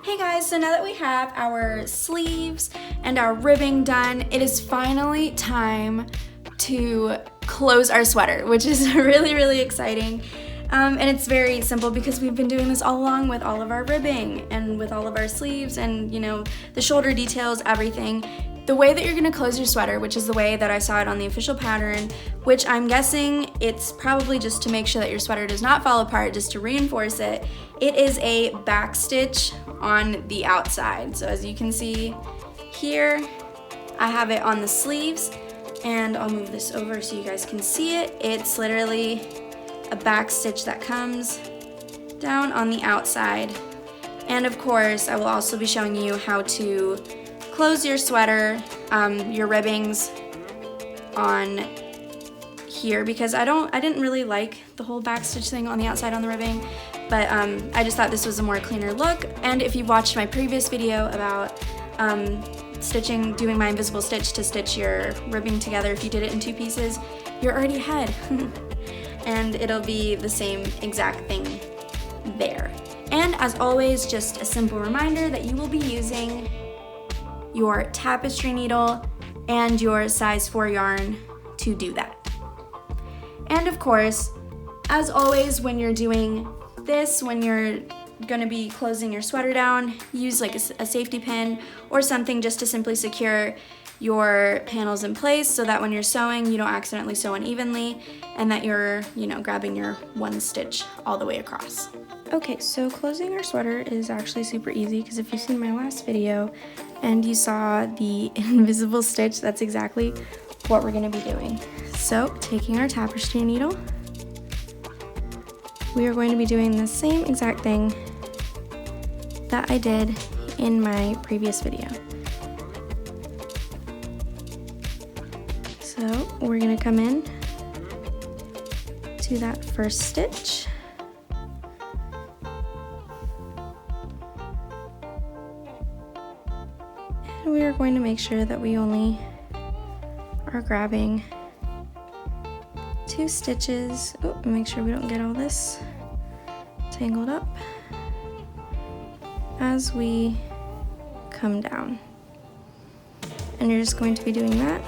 Hey guys, so now that we have our sleeves and our ribbing done, it is finally time to close our sweater, which is really exciting. And it's very simple because we've been doing this all along with all of our ribbing and with all of our sleeves and, you know, the shoulder details, everything. The way that you're gonna close your sweater, which is the way that I saw it on the official pattern, which I'm guessing it's probably just to make sure that your sweater does not fall apart, just to reinforce it, it is a back stitch on the outside. So as you can see here, I have it on the sleeves, and I'll move this over so you guys can see it. It's literally a back stitch that comes down on the outside. And of course, I will also be showing you how to close your sweater, your ribbings on here, because I didn't really like the whole back stitch thing on the outside on the ribbing, but I just thought this was a more cleaner look. And if you've watched my previous video about doing my invisible stitch to stitch your ribbing together, if you did it in two pieces, you're already ahead. And it'll be the same exact thing there. And as always, just a simple reminder that you will be using your tapestry needle and your size 4 yarn to do that. And of course, as always, when you're doing this, when you're gonna be closing your sweater down, use like a safety pin or something just to simply secure your panels in place so that when you're sewing, you don't accidentally sew unevenly and that you're, you know, grabbing your one stitch all the way across. Okay, so closing our sweater is actually super easy because if you've seen my last video and you saw the invisible stitch, that's exactly what we're gonna be doing. So taking our tapestry needle, we are going to be doing the same exact thing that I did in my previous video. So we're gonna come in to that first stitch. And we are going to make sure that we only are grabbing 2 stitches. Oh, make sure we don't get all this tangled up as we come down. And you're just going to be doing that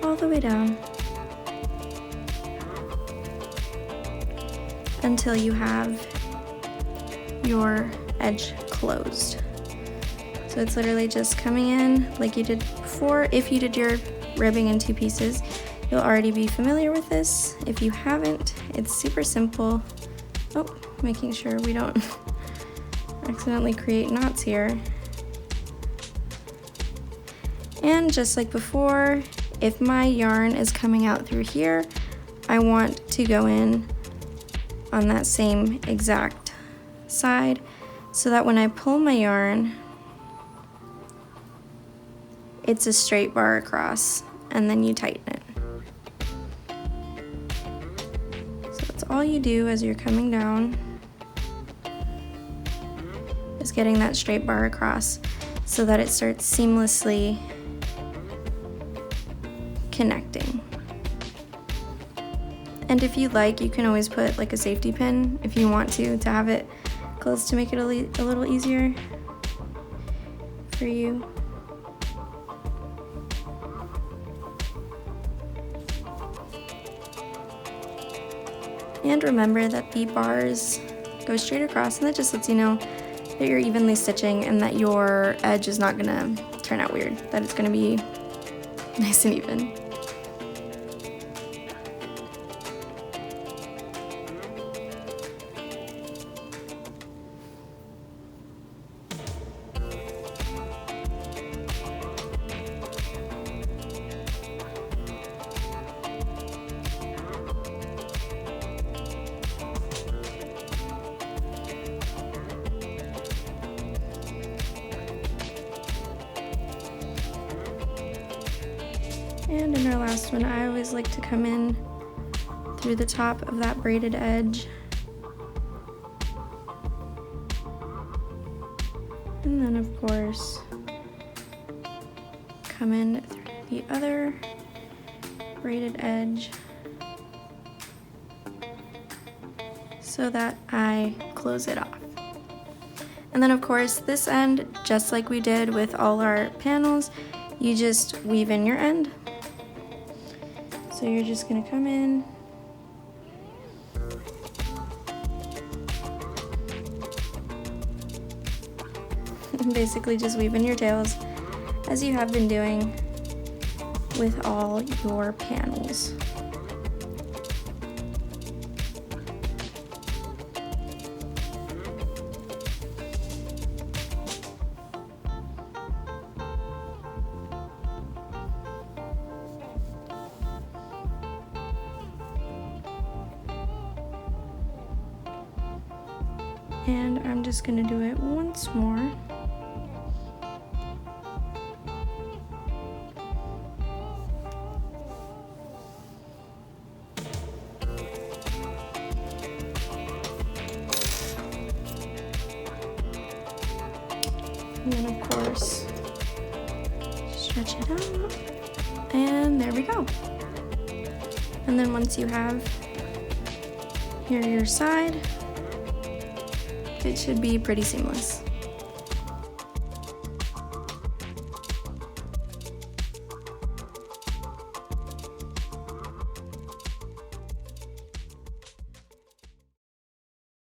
all the way down until you have your edge closed. So it's literally just coming in like you did before. If you did your ribbing in 2 pieces, you'll already be familiar with this. If you haven't, it's super simple. Oh, making sure we don't accidentally create knots here. And just like before, if my yarn is coming out through here, I want to go in on that same exact side so that when I pull my yarn, it's a straight bar across, and then you tighten it. So that's all you do as you're coming down, is getting that straight bar across so that it starts seamlessly connecting. And if you like, you can always put like a safety pin if you want to have it close to make it a little easier for you. And remember that the bars go straight across, and that just lets you know that you're evenly stitching and that your edge is not gonna turn out weird, that it's gonna be nice and even. And in our last one, I always like to come in through the top of that braided edge. And then of course, come in through the other braided edge so that I close it off. And then of course this end, just like we did with all our panels, you just weave in your end. So you're just gonna come in, basically just weave in your tails as you have been doing with all your panels. And I'm just gonna do it once more. And then of course, stretch it out, and there we go. And then once you have your side, it should be pretty seamless.